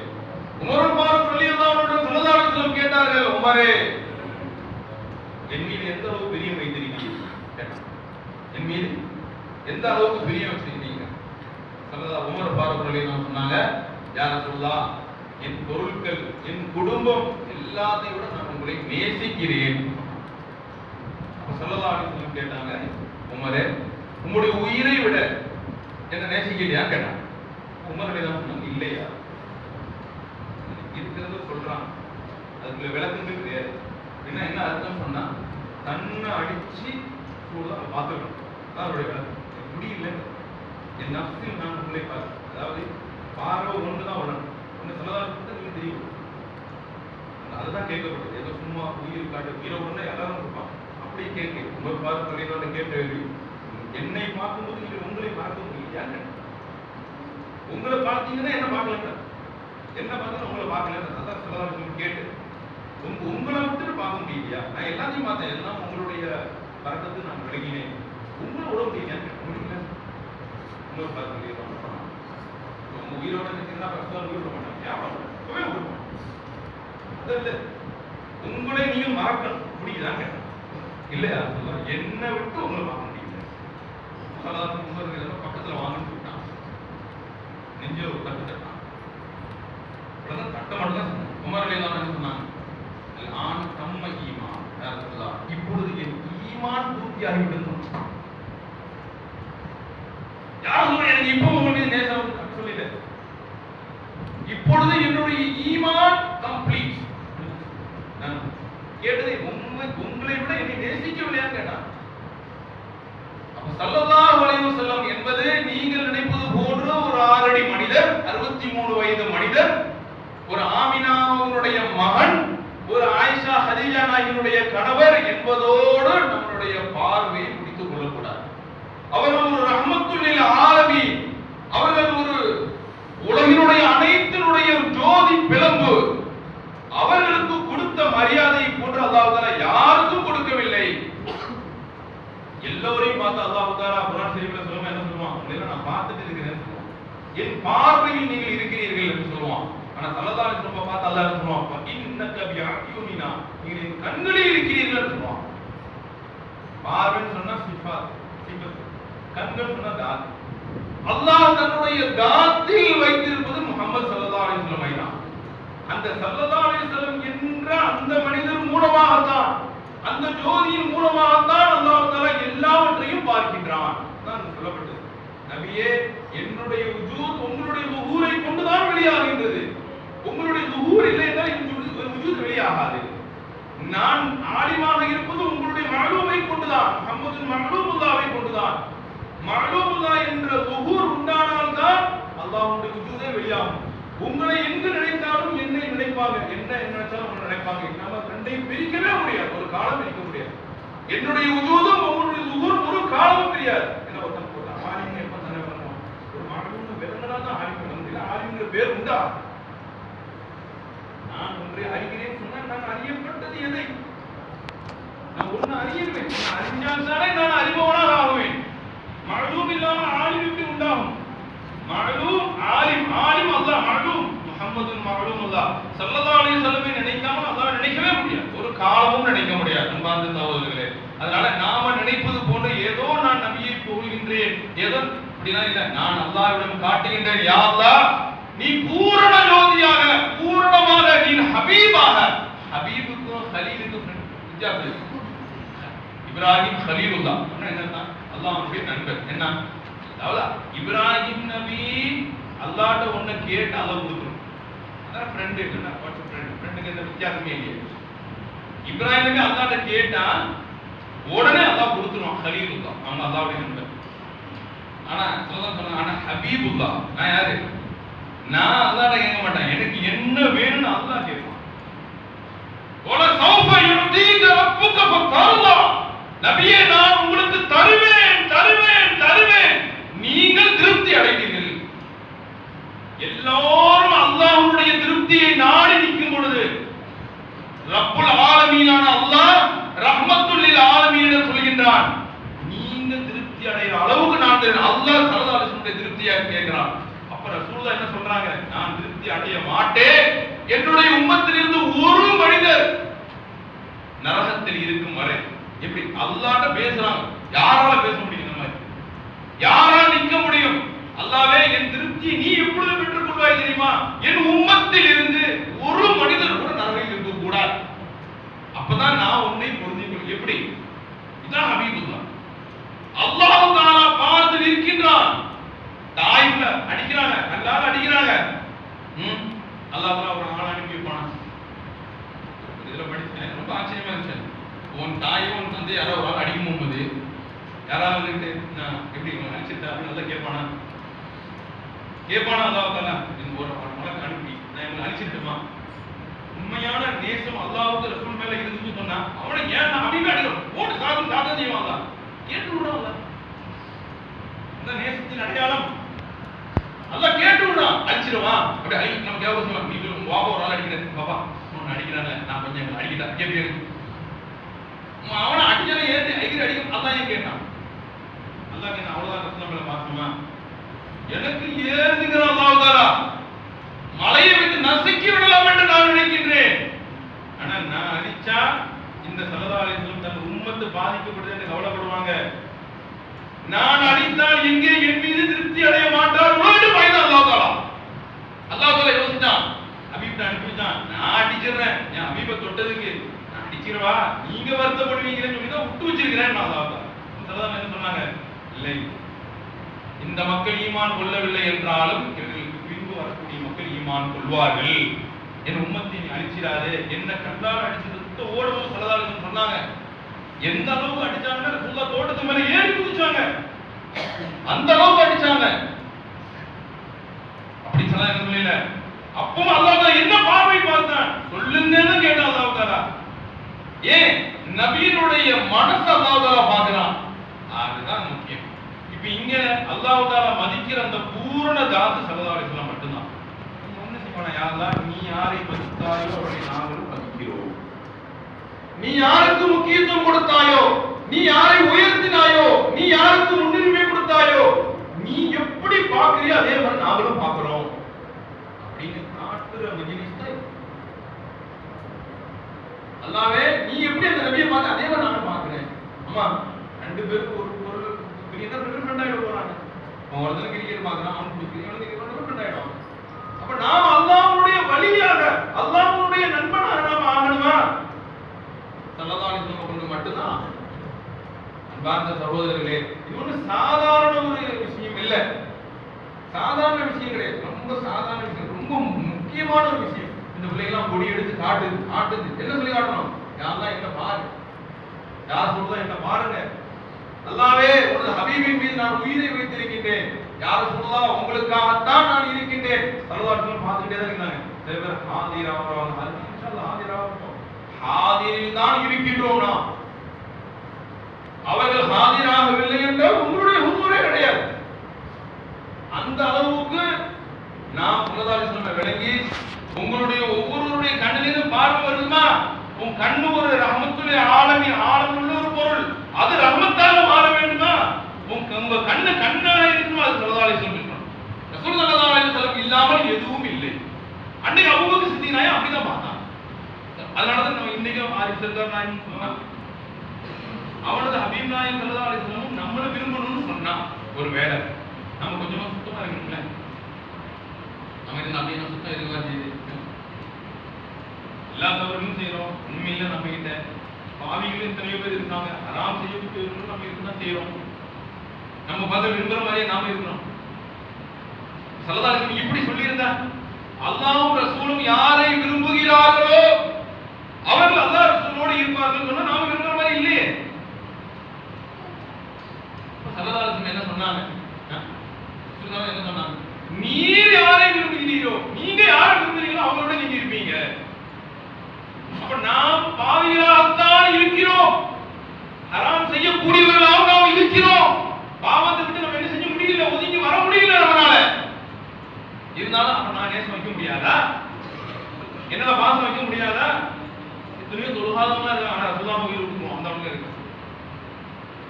உமர் ஃபாரூக் ரலியல்லாஹு அன்ஹு ஸல்லல்லாஹு அலைஹி வஸல்லம் கேட்டார்கள், உமரே, என் மீது எந்த அளவுக்கு பிரியம் வைத்திருக்கிறீர்கள்? என் மீது எந்த அளவுக்கு பிரியம் வச்சிருக்கீங்க? உமர் ஃபாரூக் ரலியல்லாஹு அன்ஹு சொன்னாங்க, யா ரசூலுல்லாஹ், என் பொருட்கள், என் குடும்பம் எல்லாத்தையும் விட நான் உங்களை நேசிக்கிறேன். ஸல்லல்லாஹு அலைஹி வஸல்லம் கேட்டாங்க, உமரே, உங்களுடைய உயிரை விட என்ன நேசிக்கலையா கேட்டாங்க. உமர் ரலியல்லாஹு அன்ஹு சொன்னாங்க, இல்லையா, இருக்கிறத சொல்றான், அதுக்குள்ள விளக்கங்கள் கிடையாது. என்ன அர்த்தம் சொன்னா, தன்னை அடிச்சு பார்த்துக்கணும், அவருடைய விளக்கம். முடியல, என் நப்சில் நான் உங்களை பார்த்து, அதாவது பார்வை ஒண்ணுதான் வளரும், ஒண்ணு சொல்லதான் நீங்க தெரியும். அதுதான் கேட்கப்பட்டது. ஏதோ சும்மா உயிர் காட்டு உயிரை ஒண்ணு எல்லாரும் இருப்பாங்க, அப்படியே கேட்க உங்கள் பார்த்து கேட்ட கேள்வி, என்னை பார்க்கும்போது நீங்க உங்களை பார்க்க முடியலையா? உங்களை பார்த்தீங்கன்னா என்ன பார்க்கல, என்ன பார்த்தா உங்களை பார்க்கல, அதான் சொல்லலாம் கேட்டு உங்களை விட்டு பார்க்க முடியலையா? நான் எல்லாத்தையும் பார்த்தேன், எல்லாம் உங்களுடைய பறக்கத்து நான் விளங்கினேன், உங்களை விட முடியல, முடியல, உங்களை பார்க்க முடியாது. உங்க உயிரோட இருந்தீங்கன்னா உயிர் விட மாட்டாங்க, உங்களை நீங்க மறக்கணும், முடியுதாங்க? இல்லையா? என்ன விட்டு உங்களை பார்க்க முடியல. பக்கத்துல வாங்கன்னு சொல்லிட்டான், நெஞ்ச ஒரு தட்டு தட்டான், தட்ட மட்டும் தான் சொன்னாங்க. உமர் ரலியல்லாஹு அன்ஹு சொன்னாங்க, ஆண் தம்ம ஈமான், இப்பொழுது என் ஈமான் பூர்த்தியாகிவிட்டது. யாரும் எனக்கு இப்போ உங்களுக்கு நேசம் சொல்லல, இப்பொழுது என்னுடைய ஈமான் கம்ப்ளீட். நான் கேட்டதை உங்களை விட என்னை நேசிக்கவில்லையா கேட்டான். அப்ப ஸல்லல்லாஹு அலைஹி வஸல்லம் என்பது நீங்கள் நினைப்பது போன்ற ஒரு 6 அடி மனிதர், 63 வயது மனிதர், ஒரு ஆமினாவுடைய மகன், ஒரு ஆயிஷா ஹதீஜா நாயகியுடைய கணவர் என்பதோடு நம்மளுடைய பார்வையை முடித்துக் கொள்ளக்கூடாது. அவர்கள் ஒரு ரஹ்மத்துல் லில் ஆலமீன், அவர்கள் ஒரு உலகினுடைய அனைத்தினுடைய ஜோதி பிளம்பு. அவர்களுக்கு கொடுத்த மரியாதையை போன்று அல்லாஹ் தஆலா யாருக்கும் கொடுக்கவில்லை. எல்லோரையும் பார்த்து அல்லாஹ் தஆலா குர்ஆன் ஷரீஃப்ல சொல்லுவான், என்ன சொல்லுவான்? உங்களை நான் பார்த்துட்டு இருக்கிறேன் சொல்லுவான், என் பார்வையில் நீங்கள் இருக்கிறீர்கள் என்று சொல்லுவான். ஆனா ஸல்லல்லாஹு அலைஹி வஸல்லம் பார்த்து அல்லாஹ் சொல்லுவான், இன்னக பிஅயூனினா, நீங்கள் என் கண்களில் இருக்கிறீர்கள் சொல்லுவான். பார்வைன்னு சொன்னா சிஃபாத், சிஃபத். கண்கள் சொன்னா தாத். அல்லாஹ் தன்னுடைய தாத்தில் வைத்திருப்பது முஹம்மது ஸல்லல்லாஹு அலைஹி வஸல்லம் ஐனா. அந்த ஸல்லல்லாஹு அலைஹி வஸல்லம் என்ற அந்த மனிதர் மூலமாகத்தான், அந்த ஜோதியின் மூலமாகத்தான் அல்லாஹ் தஆலா எல்லாவற்றையும் பார்க்கின்றான். தான் சொல்லப்பட்டது, நபியே என்னுடைய வஜூத் உங்களுடைய ظுஹூரை கொண்டுதான் வெளியாகின்றது. உங்களுடைய ظுஹூர் இல்லை என்றால் இந்த வஜூத் வெளியாகாது. நான் ஆலிமாக இருப்பது உங்களுடைய மஅலூமை கொண்டுதான், முஹம்மது மஅலூமுல்லாஹ்வை கொண்டுதான். மஅலூமுல்லாஹ் என்ற ظுஹூர் உண்டானால்தான் அல்லாஹ்வுடைய வஜூதே வெளியாகும். உங்களை எங்கு நினைத்தாலும் என்னை நினைப்பாங்க, என்ன நினைச்சாலும் உங்களை நினைப்பாங்க. நம்ம ரெண்டையும் பிரிக்கவே முடியாது, ஒரு காலம் பிரிக்க முடியாது. என்னுடைய வஜூதும் உங்களுடைய ظுஹூர் ஒரு காலமும் தெரியாது. என்ன ஒருத்தன் போட்டான், ஆலிம் எப்ப தானே பண்ணுவோம், ஒரு மஅலூம் விளங்கினா தான் ஆலிம் பண்ண முடியல. ஆலிம்ங்கிற பேர் உண்டா? நான் ஒன்றை அறிகிறேன் சொன்னா நான் அறியப்பட்டது எதை? நான் ஒண்ணு அறியவேன், நான் அறிஞ்சால் தானே நான் அறிபவனாக ஆகுவேன். மஅலூம் இல்லாம ஆலிம் எப்படி உண்டாகும்? மஅலூம் ஆலிம், ஆலிம் அல்லாஹ், மஅலூம் முஹம்மது மஅலூம் அல்லாஹ். ஸல்லல்லாஹு அலைஹி வஸல்லம் நினைக்காம அல்லாஹ் நினைக்கவே முடியாது, ஒரு காலமும் நினைக்க முடியாது. அன்பார்ந்த சகோதரர்களே, அதனால நாம நினைப்பது போன்ற ஏதோ நான் நபியை புகழ்கின்றேன் ஏதோ அப்படிலாம் இல்ல. நான் அல்லாஹ்விடம் காட்டுகின்றேன், யா அல்லாஹ் நீ பூரண ஜோதியாக, பூரணமாக, நீ ஹபீபாக. ஹபீபுக்கும் கலீலுக்கும் வித்தியாசம். இப்ராஹிம் கலீலுல்லாஹ் என்னன்னா அல்லாஹ்வுடைய நண்பர். என்ன அதாவது இப்ராஹிம் நபி அல்லாஹ்ட்ட ஒண்ணு கேட்டு அல்லாஹ் கொடுத்துரும். அதான் ஃப்ரெண்ட் என்ன ஃப்ரெண்டுக்கு எந்த வித்தியாசமே இல்லை. இப்ராஹிம் நபி அல்லாஹ்ட்ட கேட்டா உடனே அல்லாஹ் கொடுத்துருவான். கலீலுல்லாஹ் அவங்க அல்லாஹ்வுடைய நண்பர். ஆனா சொன்னா ஆனா ஹபீபுல்லாஹ் நான் யாரு? நான் அல்லாஹ்ட்ட கேட்க மாட்டேன், எனக்கு என்ன வேணும்னு அல்லாஹ் கேட்பான். வல சௌஃப யுதீக ரப்புக ஃபதல்லா, நபியே நான் உங்களுக்கு தருவேன் தருவேன் தருவேன், நீங்கள் திருப்தி அடைவீர்கள். எல்லாரும் அல்லாஹ்வுடைய திருப்தியை நாடி நிற்கும் பொழுது ரப்புல் ஆலமீனான அல்லாஹ் ரஹ்மத்துல் லில் ஆலமீன் என்று சொல்கின்றான். நீங்க திருப்தி அடைகிற அளவுக்கு நான் அல்லாஹ் ஸல்லல்லாஹு அலைஹி வஸல்லம் திருப்தியாக கேட்கிறான். அப்ப ரசூலுல்லாஹ் என்ன சொல்றாங்க? நான் திருப்தி அடைய மாட்டேன், என்னுடைய உம்மத்திலிருந்து ஒரு மனிதர் நரகத்தில் இருக்கும் வரை. எப்படி அல்லாஹ்ட்ட பேசுறாங்க, யாரால பேச முடியும்? இந்த மாதிரி யாரால நிக்க முடியும்? அல்லாஹ்வே என் திருப்தி நீ எப்பொழுது பெற்றுக் கொள்வாய் தெரியுமா? என் உம்மத்தில் இருந்து ஒரு மனிதர் கூட நரகில் இருக்க கூடாது. அப்பதான் நான் உன்னை பொருந்திக் கொள்வேன். எப்படி? இதான் ஹபீபுல்லாஹ். அல்லாஹ் தஆலா பார்த்து நிற்கின்றான். தாயிஃப்ல அடிக்கிறாங்க, எல்லாரும் அடிக்கிறாங்க. அல்லாஹ் தஆலா ஒரு ஆள் அனுப்பி வைப்பான். இதுல படிச்சேன், ரொம்ப ஆச்சரியமா இருந்துச்சு. உன் தாயோ உன் தந்தை யாரோ ஒரு ஆள் அடிக்கும் போது யாராவது வந்துட்டு எப்படி அடிச்சுட்டா அப்படின்னு நல்லா கேட்பானா? கேட்பானா? அல்லாஹ் தஆலா ஒரு மலக்கு அனுப்பி நான் இவங்களை அடிச்சிட்டுமா? உண்மையான நேசம் அல்லாஹ்வுக்கு ரசூல் மேல இருந்துச்சு சொன்னா அவனை ஏன் நான் அப்படியே அடிக்கிறோம் போட்டு சாது சாதம் செய்வாங்க. கேட்டு விடுறாங்க. இந்த நேசத்தின் அடையாளம் அல்லாஹ் கேட்டு விடுறான். அடிச்சிருவா அப்படி அடி நம்ம கேவலம் நீ வாபா ஒரு ஆள் அடிக்கிறேன், பாப்பா உன்னை அடிக்கிறாங்க, நான் கொஞ்சம் அடிக்கிட்டா கேட்பேன். அவனை அடிச்சதை ஏற்றி அடிக்க அல்லாஹ் ஏன் கேட்டான்? அல்லாஹ் கேட்டா அவ்வளவுதான் ரசூல் மேல பாசமா எனக்கு ஏறுதுங்கிற அல்லாஹ் தஆலா மலையை வைத்து நசுக்கி விடலாம் என்று நான் நினைக்கின்றேன். ஆனா நான் அடிச்சா இந்த ஸல்லல்லாஹு அலைஹி வஸல்லம் தன் உம்மத்து பாதிக்கப்படுது என்று கவலைப்படுவாங்க. நான் அடித்தால் எங்கே என் மீது திருப்தி அடைய மாட்டார் உலகிட்டு பயந்து அல்லாஹ் தஆலா யோசிச்சான். ஹபீப் அனுப்பிச்சான், நான் அடிச்சிடுறேன், என் ஹபீபை தொட்டதுக்கு நான் அடிச்சிருவா, நீங்க வருத்தப்படுவீங்கன்னு சொல்லி தான் விட்டு வச்சிருக்கிறேன். அல்லாஹ் தஆலா என்ன சொன்னாங்க? இல்லை, இந்த மக்கள் ஈமான் கொள்ளவில்லை என்றாலும் இவர்களுக்கு பின்பு வரக்கூடிய மக்கள் ஈமான் ஈமான் கொள்வார்கள். என் உம்மத்தை நீ அழிச்சிடாதே, என்ன கண்டாலும் அடிச்சு ஓடவும் சல்லல்லாஹு சொன்னாங்க. எந்த அளவுக்கு அடிச்சாங்க, ரசூலுல்லாஹ் தோட்டத்து மேல ஏறி குதிச்சாங்க, அந்த அளவுக்கு அடிச்சாங்க. அப்படி சொன்னா என்ன சொல்லல, அப்பவும் அல்லாஹ் தஆலா என்ன பார்வை பார்த்தான் சொல்லுங்கன்னு கேட்டான் அல்லாஹ் தஆலா. ஏன் நபியினுடைய மனசை அல்லாஹ் தஆலா பார்க்கறான், அதுதான் முக்கியம். இப்ப இங்க அல்லாஹ் தஆலா மதிக்கிற அந்த பூரண தாத்து ஸல்லல்லாஹு அலைஹி வஸல்லம் மட்டும்தான். என்ன செய்வானா, யா அல்லாஹ் நீ யாரை மதித்தாயோ அவரை நாங்களும் மதிக்கிறோம், நீ யாருக்கு முக்கியத்துவம் கொடுத்தாயோ, நீ யாரை உயர்த்தினாயோ, நீ யாருக்கு முன்னுரிமை கொடுத்தாயோ, நீ எப்படி பார்க்கறியோ அதே மாதிரி நாங்களும் பார்க்கிறோம் அப்படின்னு காட்டுற மஜ்லிஸ் தான். அல்லாஹ்வே நீ எப்படி அந்த நபியை பார்க்க அதே மாதிரி நானும் பார்க்கிறேன். அம்மா ரெண்டு பேருக்கு ஒரு பெரிய ஃப்ரெண்ட் ஆயிட போறாங்க. அவன் ஒருத்தன் கிரிக்கெட் பார்க்கறான், அவன் பிடிக்கிறான், ஃப்ரெண்ட் ஆயிடும். அப்ப நாம் அல்லாஹ்வுடைய வழியாக அல்லாஹ்வுடைய நண்பனாக நாம் ஆகணுமா? ஸல்லல்லாஹு அலைஹி வஸல்லம் கொண்டு மட்டும்தான். அன்பார்ந்த சகோதரர்களே, இது ஒன்றும் சாதாரண ஒரு விஷயம் இல்லை, சாதாரண விஷயம் கிடையாது, ரொம்ப சாதாரண விஷயம், ரொம்ப முக்கியமான ஒரு விஷயம். இந்த பிள்ளைகள்லாம் கொடி எடுத்து காட்டுது, என்ன சொல்லி காட்டணும், யாரெல்லாம் என்ன பாரு, யார் சொல்றதா என்ன பாருங்க, அல்லாஹ்வே உனது ஹபீபின் மீது நான் உயிரை வைத்திருக்கின்றேன், யார் சொல்லா உங்களுக்காகத்தான் நான் இருக்கின்றேன். ஸல்லல்லாஹு அலைஹி வஸல்லம் பார்த்துக்கிட்டே தான் இருக்காங்க. சில பேர் ஹாதிராவாங்க, இன்ஷாஅல்லாஹ் ஹாதிராவோம், ஹாதிரில் தான் இருக்கின்றோம் நாம். அவர்கள் ஹாதிராகவில்லை என்றால் உங்களுடைய ஹுதுரே கிடையாது. அந்த அளவுக்கு நாம் ஸல்லல்லாஹு அலைஹி வஸல்லம் விளங்கி, உங்களுடைய ஒவ்வொருவருடைய கண்ணிலிருந்து பார்வை வருமா, உன் கண்ணு ஒரு ரஹ்மத்துல் ஆலமீன், ஆலமுள்ள ஒரு பொருள், அது ரஹ்மத்தாக மாற வேண்டுமா, உங்க கண்ணு கண்ணாக இருக்கணும், அது ஸல்லல்லாஹு அலைஹி வஸல்லம் இருக்கணும். ரசூல் ஸல்லல்லாஹு அலைஹி வஸல்லம் இல்லாமல் எதுவும் இல்லை. அன்னைக்கு அபூபக்கர் சித்திக் நாயகம் அப்படிதான் பார்த்தான். அதனால தான் நம்ம இன்னைக்கு ஆரிஃப் சர்தார் நாயகம் சொன்னா, அவனது ஹபீப் நாயகம் ஸல்லல்லாஹு அலைஹி வஸல்லம் நம்மளை விரும்பணும்னு சொன்னா, ஒரு வேலை நம்ம கொஞ்சமா சுத்தமா இருக்கணும்ல, நம்ம இருந்து அப்படியே சுத்தம் இருக்கா செய்யுது, எல்லா தவறுகளும் செய்யறோம், உண்மையில நம்ம கிட்ட பாவிகளும் எத்தனையோ பேர் இருக்காங்க, ஹராம் செய்யப்பட்டு நம்ம இருக்குதான் செய்யறோம், நம்ம பார்த்து விரும்புற மாதிரியே நாம இருக்கிறோம். ஸல்லல்லாஹு அலைஹி வஸல்லம் இப்படி சொல்லியிருந்தா, அல்லாஹ்வும் ரசூலும் யாரை விரும்புகிறார்களோ அவர்கள் அல்லாஹ் ரசூலோடு இருப்பார்கள் சொன்னா நாம விரும்புற மாதிரி இல்லையே. ஸல்லல்லாஹு அலைஹி வஸல்லம் என்ன சொன்னாங்க, என்ன சொன்னாங்க, நீர் யாரை விரும்புகிறீரோ, நீங்க யாரை விரும்புகிறீங்களோ அவங்களோட நீங்க இருப்பீங்க. அப்ப நாம் பாவிகளாகத்தான் இருக்கிறோம், ஹராம் செய்யக்கூடியவர்களாக நாம் இருக்கிறோம், பாவத்தை விட்டு நம்ம என்ன செய்ய முடியல, ஒதுங்கி வர முடியல நம்மளால. இருந்தாலும் அப்ப நான் நேசம் வைக்க முடியாதா, என்னால பாசம் வைக்க முடியாதா? எத்தனையோ தொழுகாதவங்களா இருக்காங்க, ஆனா ரசூலுல்லாஹ் உயிர் விட்டுருவோம், அந்த அளவுக்கு இருக்கு.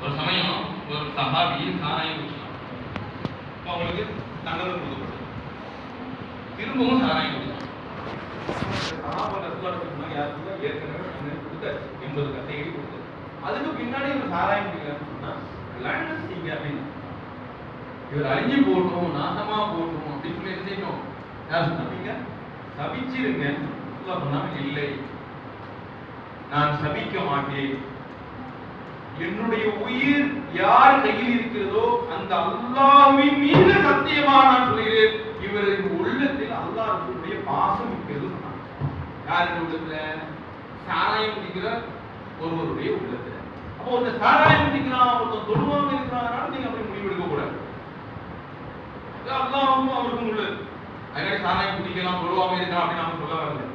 ஒரு சமயம் ஒரு சஹாபி சாராயம் குடிச்சாங்க, அவங்களுக்கு தண்டனை கொடுக்கப்பட்டது, திரும்பவும் சாராயம் குடிச்சாங்க. ஏற்கனவே 80 கட்டைகள் கொடுத்தது, அதுக்கு பின்னாடி ஒரு சாராயம் குடிக்கிறாங்க, அப்படின்னு இவர் அழிஞ்சு போட்டோம், நாசமா போட்டோம் அப்படின்னு சொல்லி என்ன செய்யணும், யார் சொன்னீங்க, சபிச்சிருங்க. சொன்னாங்க, இல்லை நான் சபிக்க மாட்டேன், என்னுடைய உயிர் யார் கையில் இருக்கிறதோ அந்த அல்லாஹ்வின் மீது சத்தியமா நான் சொல்கிறேன், இவரின் உள்ளத்தில் அல்லாஹ்வுடைய பாசம் இருக்கிறது. யாருடைய உள்ளத்துல? சாராயம் குடிக்கிற ஒருவருடைய உள்ளத்துல. அப்போ அந்த சாராயம் குடிக்கிறான், ஒருத்தன் தொழுவாம இருக்கிறான், நீங்க அப்படி முடிவெடுக்க கூடாது, அல்லாஹ்வும் அவருக்கும் உள்ளது. அதனால சாராயம் குடிக்கலாம், தொழுவாம இருக்கலாம் அப்படின்னு நாம சொல்ல வரல.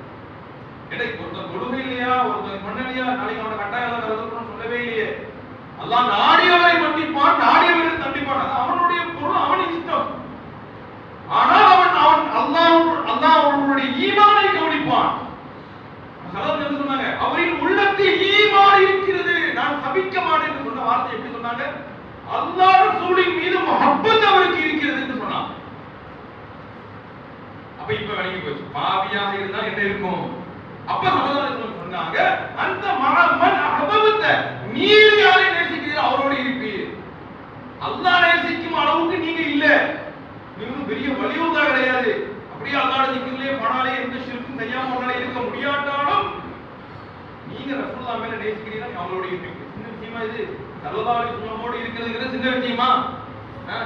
ஏன்னா ஒருத்தன் தொழுகை இல்லையா, ஒருத்தன் பண்ணலையா, நாளைக்கு அவனை கட்டாயம் எல்லாம் சொல்லவே இல்லையே. அல்லாஹ் நாடியவரை மன்னிப்பான், நாடியவரை தண்டிப்பான், அது அவனுடைய பொருள், அவன் இஷ்டம். ஆனால் அவன் அல்லாஹ் அவனுடைய ஈமானை கவனிப்பான். சலஃப் என்ன சொன்னாங்க, அவரின் உள்ளத்தில் ஈமான் இருக்கிறது, நான் சபிக்க மாட்டேன் என்று சொன்ன வார்த்தை எப்படி சொன்னாங்க, அல்லாஹ் ரசூலின் மீது முஹப்பத் அவருக்கு இருக்கிறது என்று சொன்னாங்க. அப்ப இப்ப விளங்கி போச்சு, பாவியாக இருந்தா என்ன இருக்கும். அப்ப சல்லல்லாஹு சொன்னாங்க, அந்த மன் அஹபபத, நீர் யாரை நேசிக்கிறீர்களோ அவரோடு இருப்பீர். அல்லாஹ் நேசிக்கும் அளவுக்கு நீங்க இல்ல, நீங்க பெரிய வலியுறுத்தா கிடையாது. அப்படியே அல்லாஹ்வுடைய திக்ரிலே பணாலே எந்த ஷிர்க்கும் செய்யாம உங்களால இருக்க முடியாட்டாலும் நீங்க ரசூலுல்லாஹ் மேல நேசிக்கிறீங்கன்னா அவங்களோட இருப்பீங்க. சின்ன விஷயமா இது, ஸல்லல்லாஹு அலைஹி வஸல்லமோடு இருக்கிறதுங்கிறது சின்ன விஷயமா?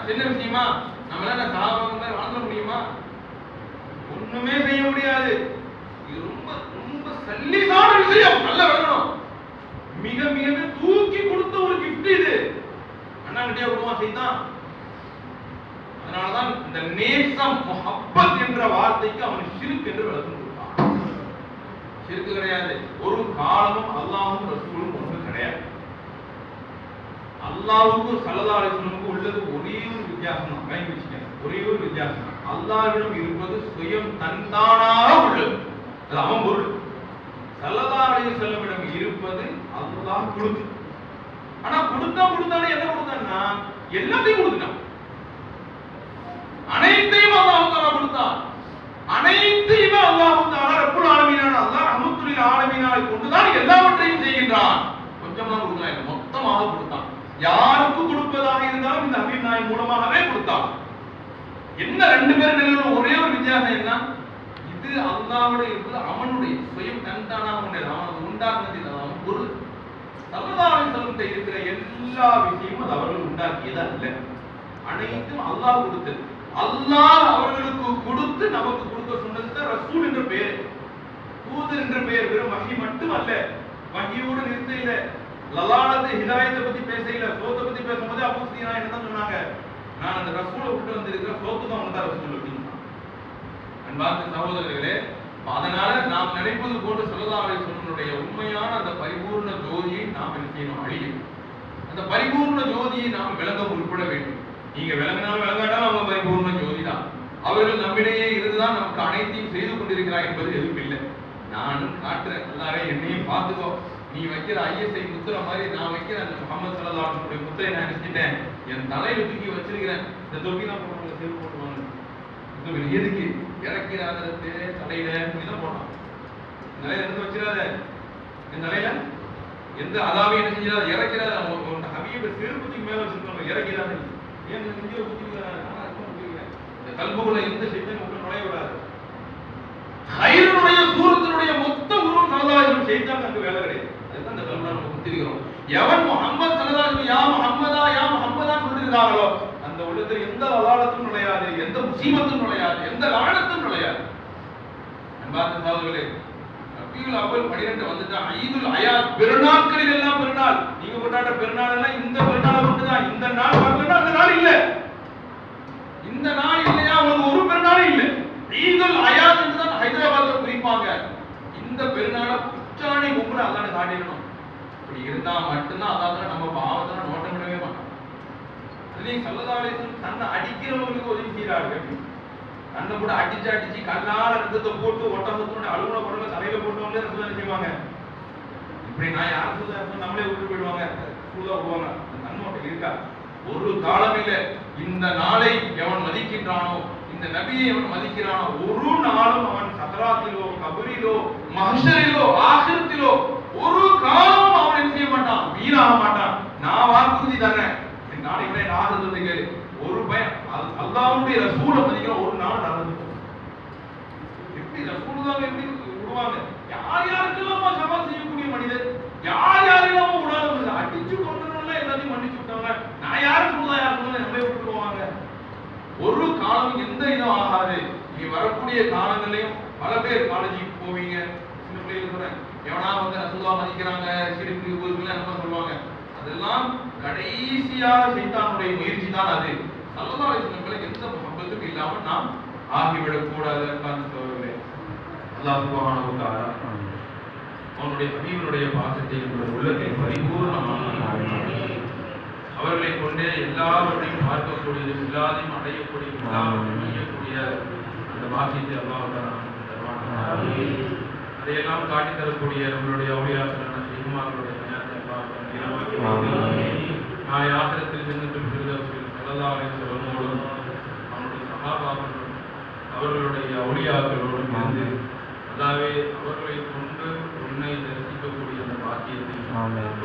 சின்ன விஷயமா? நம்மளால சஹாபாக்கள் வாழ்ந்துட முடியுமா? ஒண்ணு ஒண்ணுமே செய்ய முடியாது. இது ரொம்ப ரொம்ப சல்லிசான விஷயம். நல்ல விளங்கணும். மிக மிக தூக்கி கொடுத்த ஒரு கிஃப்ட் இது. அண்ணா கிட்டே விடுவான் செய்தான். அதனாலதான் இந்த நேசம் முஹப்பத் என்ற வார்த்தைக்கு அவன் ஷிர்க் என்று விளக்கம் கொடுத்தான். ஷிர்க் கிடையாது. ஒரு காலமும் அல்லாஹ்வும் ரசூலும் ஒன்று கிடையாது. அல்லாஹ்வுக்கும் ஸல்லல்லாஹு அலைஹி வஸல்லம் உள்ளது ஒரே ஒரு வித்தியாசம் தான். வாங்கி வச்சுக்கங்க. ஒரே ஒரு வித்தியாசம். அல்லாஹ்விடம் இருப்பது சுயம் தன்தானாக உள்ளது. அது அவன் பொருள். ஸல்லல்லாஹு அலைஹி வஸல்லம் இருப்பது அல்லாஹ் கொடுத்து. ஆனா கொடுத்தானே என்ன கொடுத்தான்னா எல்லாத்தையும் கொடுத்தான். அனைத்தையும் அல்லாஹ் தஆலா கொடுத்தான். அனைத்தையும் அல்லாஹ் தஆலா ரப்புல் ஆலமீனான அல்லாஹ் ரஹ்மத்துல் ஆலமீனாவை கொண்டுதான் எல்லாவற்றையும் செய்கின்றான். கொஞ்சமா கொடுக்கல, மொத்தமாக கொடுத்தான். யாருக்கு கொடுப்பதாக இருந்தாலும் இந்த ஹபீப் நாயகம் மூலமாகவே கொடுத்தான். என்ன ரெண்டு பேரும் நிலையில ஒரே ஒரு வித்தியாசம் என்ன? இது அல்லாஹ்வுடைய இருப்பது அவனுடைய சுயம் தன்தானாக உண்டது. அவன் உண்டாக்குனது அவன் பொருள். ஸல்லல்லாஹு அலைஹி வஸல்லம் இருக்கிற எல்லா விஷயமும் அது அவர்கள் உண்டாக்கியது அல்ல. அனைத்தும் அல்லாஹ் கொடுத்தது. அல்லாஹ் அவர்களுக்கு கொடுத்து நமக்கு கொடுக்க சொன்னது ரசூல் என்ற பெயர், தூதர் என்ற பெயர். வெறும் வஹி மட்டும் அல்ல. வஹியோடு நிறுத்த இல்ல. லலானத்து ஹிதாயத்தை பத்தி பேச இல்ல. சோத்தை பத்தி பேசும்போது அபூ சீனா என்ன சொன்னாங்க? நான் அந்த ரசூலை விட்டு வந்திருக்கிற சோத்து தான் வந்தா ரசூல் அப்படின்னு. அன்பார்ந்த சகோதரர்களே, அதனால நாம் நினைப்பது போன்று ஸல்லல்லாஹு அலைஹி வஸல்லம் உண்மையான அந்த பரிபூர்ண ஜோதியை நாம் என்ன செய்யணும்? அழியணும். அந்த பரிபூர்ண ஜோதியை நாம் விளங்க உட்பட வேண்டும். நீங்க விளங்கினாலும் விளங்காட்டாலும் அவங்க பரிபூர்ண ஜோதி தான். அவர்கள் நம்மிடையே இருந்துதான் நமக்கு அனைத்தையும் செய்து கொண்டிருக்கிறார் என்பது எதுவும் இல்லை. நானும் காட்டுறேன், எல்லாரே என்னையும் பார்த்துக்கோ. நீ வைக்கிற ஐஎஸ்ஐ முத்திரை மாதிரி நான் வைக்கிற அந்த முஹம்மது ஸல்லல்லாஹு அலைஹி வஸல்லம் முத்திரை நான் நினைச்சிட்டேன். என் தலையில தூக்கி வச்சிருக்கிறேன். இந்த தொப்பி தான் போடுவாங்க, சேவ் போட்டுவாங்க. இது எதுக்கு? இறக்கிறாத தலையில இதான் போட்டான். தலையில எந்த வச்சிடாத, என் தலையில எந்த அதாவே என்ன செஞ்சிடாத, இறக்கிறாத. அவங்க ஹபீபை செருப்பத்துக்கு மேல வச்சிருக்காங்க, இறக்கிறாத. ஏன் நெஞ்சில குத்திருக்காங்க? இந்த கல்புக்குள்ள எந்த ஷைத்தானும் உள்ள நுழைய விடாது. ஹைருடைய சூரத்தினுடைய மொத்த உருவம் ஸல்லல்லாஹு அலைஹி வஸல்லம் ஷைத்தான் அங்க வேலை கிடையாது. அதுதான் இந்த கல்புல நம்ம குத்திருக்கிறோம். எவன் முஹம்மது ஸல்லல்லாஹு அலைஹி வஸல்லம் யா முஹம்மதா சொல்லிருக்காங்களோ அந்த உள்ளத்தில் எந்த லலாலத்தும் நுழையாது, எந்த முசீபத்தும் நுழையாது, எந்த லானத்தும் நுழையாது. அன்பார்ந்த சகோதரர்களே, ரபியுல் அவ்வல் 12 வந்துட்டா. ஈதுல் அயாத் பெருநாட்களில் எல்லாம் பெருநாள். நீங்க கொண்டாடுற பெருநாள் எல்லாம் இந்த பெருநாளை மட்டும்தான். இந்த நாள் வரலன்னா அந்த நாள் இல்ல. இந்த நாள் இல்லையா உங்களுக்கு ஒரு பெருநாளும் இல்ல. ஈதுல் அயாத் என்று தான் ஹைதராபாத்ல குறிப்பாங்க. இந்த பெருநாளை உச்சாணி கும்பல அல்லாஹ்வை காட்டிடணும். இப்படி இருந்தா மட்டும்தான் அல்லாஹ் நம்ம பாவத்தை நோட்டம் விடவே மாட்டோம். அதுலயும் ஸல்லல்லாஹு அலைஹி வஸல்லம் தன்னை அடிக்கிறவங்களுக்கு உதவி செய்யறார்கள். தன்னை கூட அடிச்சு கல்லால ரத்தத்தை போட்டு ஒட்டமொத்தோட அலுவல போடுற தலையில போட்டவங்களே ரசூல் செய்வாங்க. இப்படி நான் யார் சூதா நம்மளே விட்டு போயிடுவாங்க, சூதா விடுவாங்க. அந்த தன்மை இருக்கா? ஒரு காலம் இல்ல. இந்த நாளை எவன் மதிக்கின்றானோ, இந்த நபியை எவன் மதிக்கிறானோ, ஒரு நாளும் அவன் சக்கராத்திலோ கபரிலோ மஹ்ஷரிலோ ஆகிரத்திலோ ஒரு காலமும் அவன் என்ன செய்ய மாட்டான், வீணாக மாட்டான். நான் வாக்குறுதி தர்றேன், நாளை விட ஆகிறது கேளு. ஒரு பயம் அல்லாஹ்வுடைய ரசூலை மதிக்கிற ஒரு நாள் நடந்து எப்படி ரசூல் தான் எப்படி விடுவாங்க? யார் யாருக்கெல்லாம் சபா செய்யக்கூடிய மனிதர், யார் யாரெல்லாம் விடாத அடிச்சு கொண்டவங்க எல்லாத்தையும் மன்னிச்சு விட்டாங்க. நான் யாரும் சொல்லுதா யார் சொல்லுங்க நம்மளே விட்டுருவாங்க. ஒரு காலம் எந்த இதுவும் ஆகாது. நீங்க வரக்கூடிய காலங்களையும் பல பேர் காலேஜுக்கு போவீங்க, சின்ன பிள்ளைகள் சொல்றேன், எவனா வந்து ரசூலா மதிக்கிறாங்க சிரிப்பு ஊருக்குலாம் என்ன சொல்லுவாங்க. அதெல்லாம் கடைசியாக சைத்தானுடைய முயற்சி தான். அது ஸல்லல்லாஹு அலைஹி வஸல்லம் எந்த முஹப்பத்தும் இல்லாம நாம் ஆகிவிடக் கூடாது. அன்பார்ந்தவர்களே, அல்லாஹ் சுப்ஹானஹு வ தஆலா அவனுடைய ஹபீபுடைய பாசத்தை உள்ளத்தில் பரிபூர்ணமாக அவர்களை கொண்டே எல்லாவற்றையும் பார்க்கக்கூடிய, எல்லாத்தையும் அடையக்கூடிய, எல்லாவற்றையும் செய்யக்கூடிய அந்த பாக்கியத்தை அல்லாஹ் தருவானாக. அதையெல்லாம் காட்டி தரக்கூடிய நம்மளுடைய அவுலியாக்களான ஷைகுமார்களுடைய நான் யாத்திரத்தில் சென்று ஸல்லல்லாஹு அலைஹி வஸல்லம் அவனுடைய சஹாபாக்களோடும் அவர்களுடைய அவுலியாக்களோடும் இருந்து அல்லாஹ்வே அவர்களை கொண்டு உன்னை தரிசிக்கக்கூடிய அந்த பாக்கியத்தை,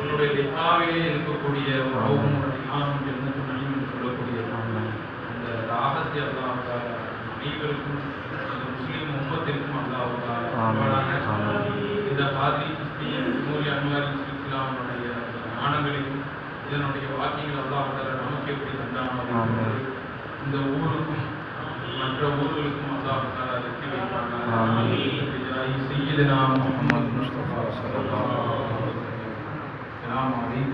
உன்னுடைய லிஹாவிலே இருக்கக்கூடிய உறவும் லிஹாவும் என்று சொல்லக்கூடிய அந்த ராகத்தை அல்லாஹ் அனைவருக்கும் அந்த முஸ்லீம் உம்மத்திற்கும் அல்லாஹ் இந்த பாதி நூறி அன்வாரி இஸ்லாமுடைய ஞானங்களையும் இதனுடைய வாக்கியங்கள் அல்லாஹ் நமக்கு எப்படி தந்தானோ இந்த ஊருக்கும் மற்ற ஊர்களுக்கும் அல்லாஹ் வெற்றி வைப்பாங்க. سيدنا محمد مصطفى صلى الله عليه وسلم. السلام عليكم.